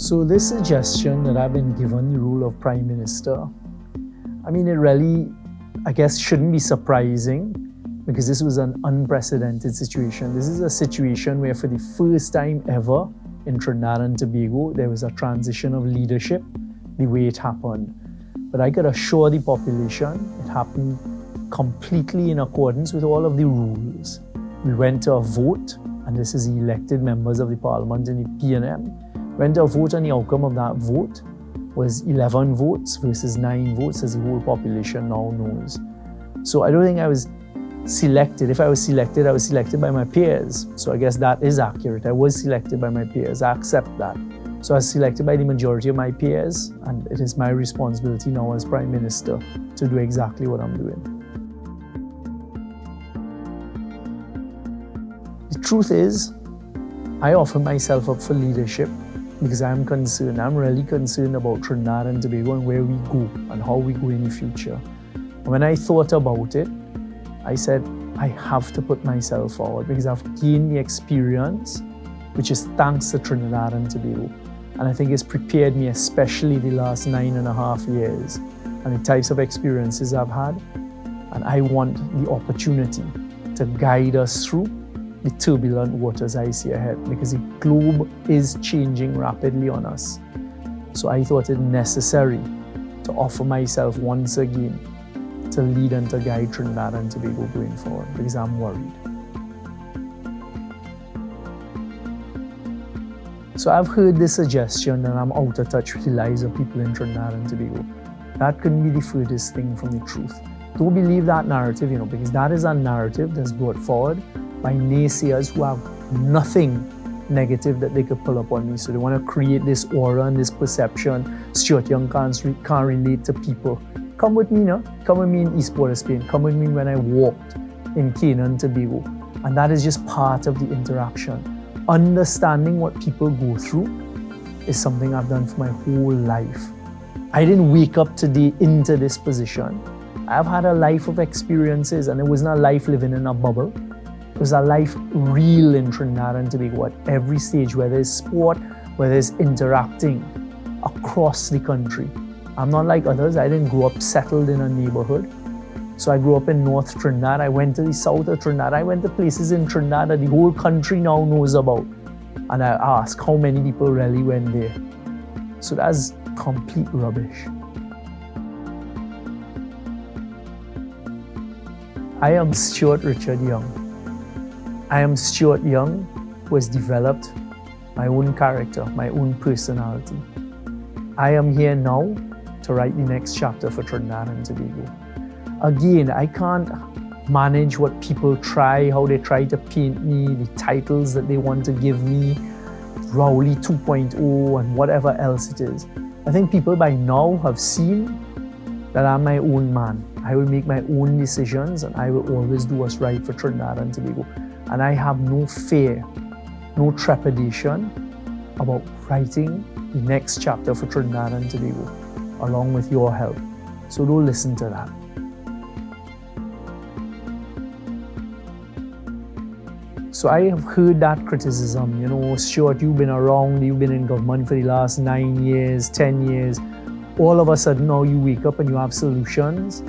So this suggestion that I've been given the role of Prime Minister, I mean, it really, I guess, shouldn't be surprising because this was an unprecedented situation. This is a situation where for the first time ever in Trinidad and Tobago, there was a transition of leadership the way it happened. But I could assure the population it happened completely in accordance with all of the rules. We went to a vote, and this is the elected members of the parliament in the PNM. Went to a vote, and the outcome of that vote was 11 votes versus 9 votes, as the whole population now knows. So I don't think I was selected. If I was selected, I was selected by my peers. So I guess that is accurate. I was selected by my peers. I accept that. So I was selected by the majority of my peers, and it is my responsibility now as Prime Minister to do exactly what I'm doing. The truth is, I offer myself up for leadership because I'm concerned. I'm really concerned about Trinidad and Tobago and where we go and how we go in the future. And when I thought about it, I said, I have to put myself forward because I've gained the experience, which is thanks to Trinidad and Tobago. And I think it's prepared me, especially the last 9.5 years, and the types of experiences I've had. And I want the opportunity to guide us through the turbulent waters I see ahead, because the globe is changing rapidly on us. So I thought it necessary to offer myself once again to lead and to guide Trinidad and Tobago going forward, because I'm worried. So I've heard this suggestion that I'm out of touch with the lives of people in Trinidad and Tobago. That couldn't be the furthest thing from the truth. Don't believe that narrative, because that is a narrative that's brought forward by naysayers who have nothing negative that they could pull up on me. So they want to create this aura and this perception. Stuart Young can't relate to people. Come with me now. Come with me in East Port of Spain. Come with me when I walked in Canaan, Tobago. And that is just part of the interaction. Understanding what people go through is something I've done for my whole life. I didn't wake up today into this position. I've had a life of experiences, and it wasn't a life living in a bubble. It was a life real in Trinidad and Tobago at every stage, whether it's sport, whether it's interacting across the country. I'm not like others. I didn't grow up settled in a neighborhood. So I grew up in North Trinidad. I went to the south of Trinidad. I went to places in Trinidad that the whole country now knows about. And I ask how many people really went there. So that's complete rubbish. I am Stuart Richard Young. I am Stuart Young, who has developed my own character, my own personality. I am here now to write the next chapter for Trinidad and Tobago. Again, I can't manage what people how they try to paint me, the titles that they want to give me, Rowley 2.0 and whatever else it is. I think people by now have seen that I'm my own man. I will make my own decisions, and I will always do what's right for Trinidad and Tobago. And I have no fear, no trepidation about writing the next chapter for Trinidad and Tobago, along with your help. So don't listen to that. So I have heard that criticism, Stuart, you've been around, you've been in government for the last 9 years, 10 years. All of a sudden now you wake up and you have solutions.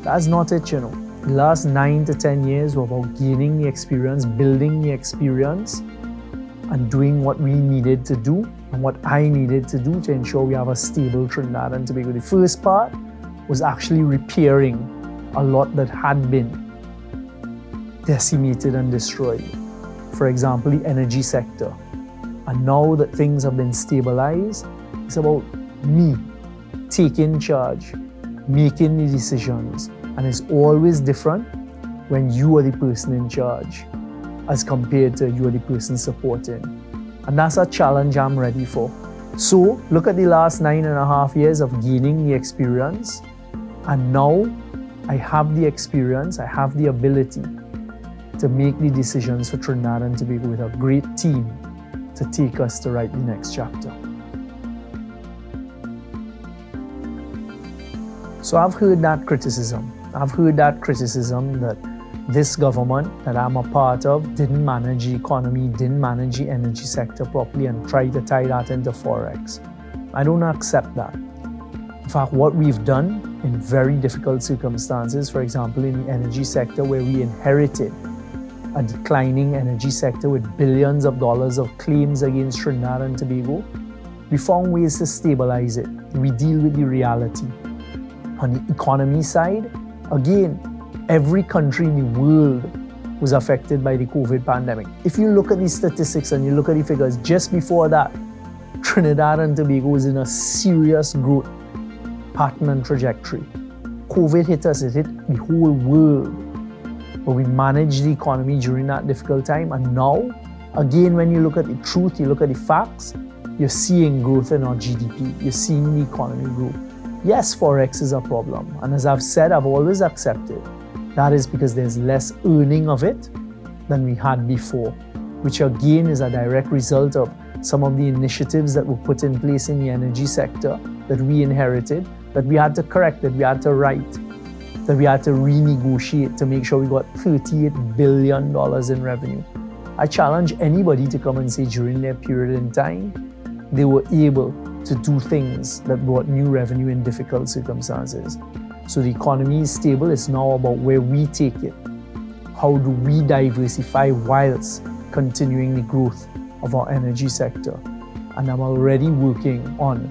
That's not it, The last 9 to 10 years were about gaining the experience, building the experience, and doing what we needed to do and what I needed to do to ensure we have a stable Trinidad and Tobago. The first part was actually repairing a lot that had been decimated and destroyed. For example, the energy sector. And now that things have been stabilized, it's about me taking charge, making the decisions. And it's always different when you are the person in charge as compared to you are the person supporting. And that's a challenge I'm ready for. So look at the last 9.5 years of gaining the experience. And now I have the experience, I have the ability to make the decisions for Trinidad and Tobago with a great team to take us to write the next chapter. So I've heard that criticism. I've heard that criticism that this government that I'm a part of didn't manage the economy, didn't manage the energy sector properly, and tried to tie that into Forex. I don't accept that. In fact, what we've done in very difficult circumstances, for example, in the energy sector where we inherited a declining energy sector with billions of dollars of claims against Trinidad and Tobago, we found ways to stabilize it. We deal with the reality. On the economy side, again, every country in the world was affected by the COVID pandemic. If you look at the statistics and you look at the figures, just before that, Trinidad and Tobago was in a serious growth pattern and trajectory. COVID hit us, it hit the whole world. But we managed the economy during that difficult time. And now, again, when you look at the truth, you look at the facts, you're seeing growth in our GDP. You're seeing the economy grow. Yes, Forex is a problem. And as I've said, I've always accepted that is because there's less earning of it than we had before, which again is a direct result of some of the initiatives that were put in place in the energy sector that we inherited, that we had to correct, that we had to right, that we had to renegotiate to make sure we got $38 billion in revenue. I challenge anybody to come and say during their period in time, they were able to do things that brought new revenue in difficult circumstances. So the economy is stable. It's now about where we take it. How do we diversify whilst continuing the growth of our energy sector? And I'm already working on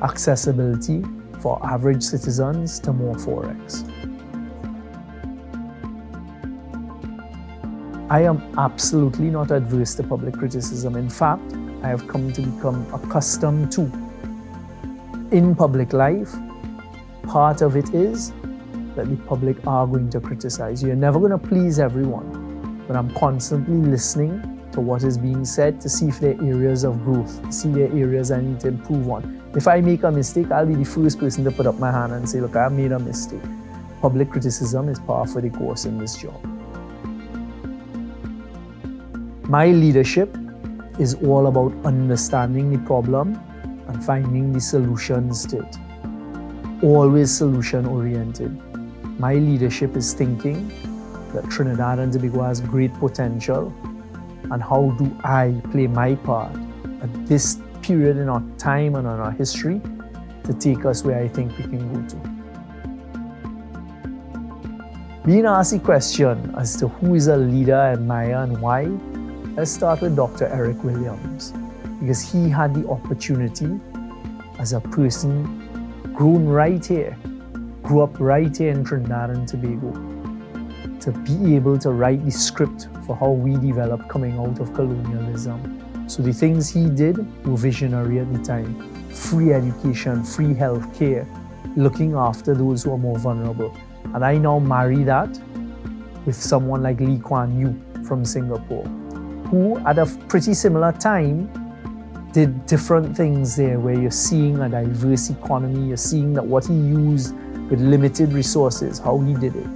accessibility for average citizens to more Forex. I am absolutely not adverse to public criticism. In fact, I have come to become accustomed to. In public life, part of it is that the public are going to criticize. You're never going to please everyone, but I'm constantly listening to what is being said to see if there are areas of growth, to see there are areas I need to improve on. If I make a mistake, I'll be the first person to put up my hand and say, look, I made a mistake. Public criticism is par for the course in this job. My leadership is all about understanding the problem and finding the solutions to it. Always solution-oriented. My leadership is thinking that Trinidad and Tobago has great potential, and how do I play my part at this period in our time and in our history to take us where I think we can go to. Being asked the question as to who is a leader I admire and why, let's start with Dr. Eric Williams, because he had the opportunity as a person grown right here, grew up right here in Trinidad and Tobago, to be able to write the script for how we developed coming out of colonialism. So the things he did were visionary at the time. Free education, free healthcare, looking after those who are more vulnerable. And I now marry that with someone like Lee Kuan Yew from Singapore, who at a pretty similar time did different things there, where you're seeing a diverse economy, you're seeing that what he used with limited resources, how he did it.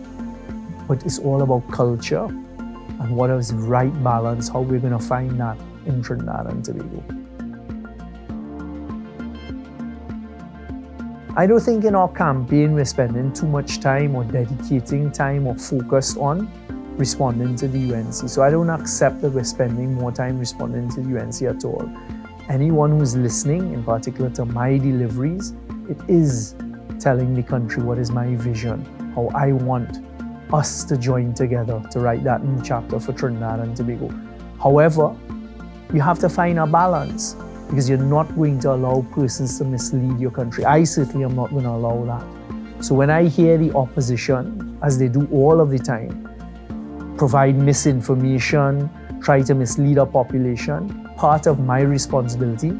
But it's all about culture and what is the right balance, how we're going to find that in Trinidad and Tobago. I don't think in our campaign we're spending too much time or dedicating time or focused on responding to the UNC. So I don't accept that we're spending more time responding to the UNC at all. Anyone who's listening, in particular to my deliveries, it is telling the country what is my vision, how I want us to join together to write that new chapter for Trinidad and Tobago. However, you have to find a balance, because you're not going to allow persons to mislead your country. I certainly am not going to allow that. So when I hear the opposition, as they do all of the time, provide misinformation, try to mislead our population, part of my responsibility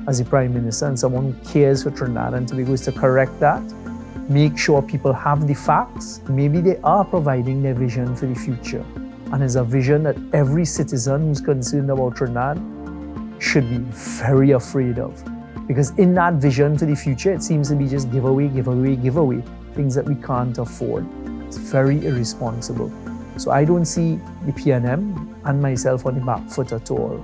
as a Prime Minister and someone who cares for Trinidad and Tobago is to correct that, make sure people have the facts. Maybe they are providing their vision for the future. And it's a vision that every citizen who's concerned about Trinidad should be very afraid of. Because in that vision for the future, it seems to be just giveaway, things that we can't afford. It's very irresponsible. So I don't see the PNM and myself on the back foot at all.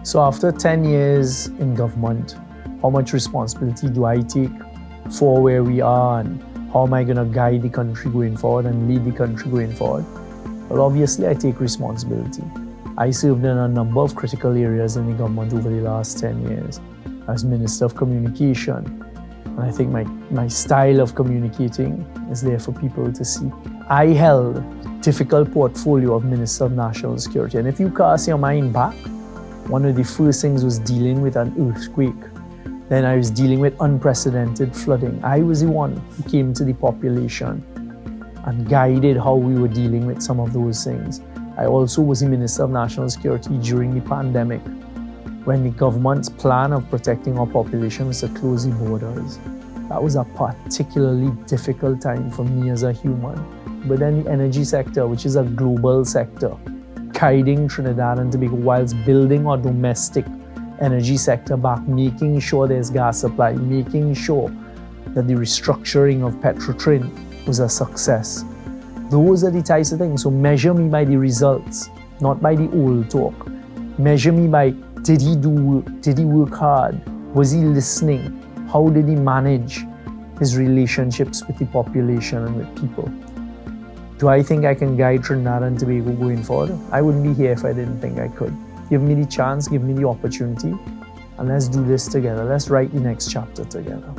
So after 10 years in government, how much responsibility do I take for where we are, and how am I going to guide the country going forward and lead the country going forward? Well, obviously, I take responsibility. I served in a number of critical areas in the government over the last 10 years as Minister of Communication. And I think my style of communicating is there for people to see. I held a difficult portfolio of Minister of National Security. And if you cast your mind back, one of the first things was dealing with an earthquake. Then I was dealing with unprecedented flooding. I was the one who came to the population and guided how we were dealing with some of those things. I also was the Minister of National Security during the pandemic, when the government's plan of protecting our population was to close the borders. That was a particularly difficult time for me as a human. But then the energy sector, which is a global sector, guiding Trinidad and Tobago whilst building our domestic energy sector back, making sure there's gas supply, making sure that the restructuring of Petrotrin was a success. Those are the types of things. So measure me by the results, not by the old talk. Measure me by, did he do work? Did he work hard? Was he listening? How did he manage his relationships with the population and with people? Do I think I can guide Trinidad and Tobago going forward? I wouldn't be here if I didn't think I could. Give me the chance, give me the opportunity, and let's do this together. Let's write the next chapter together.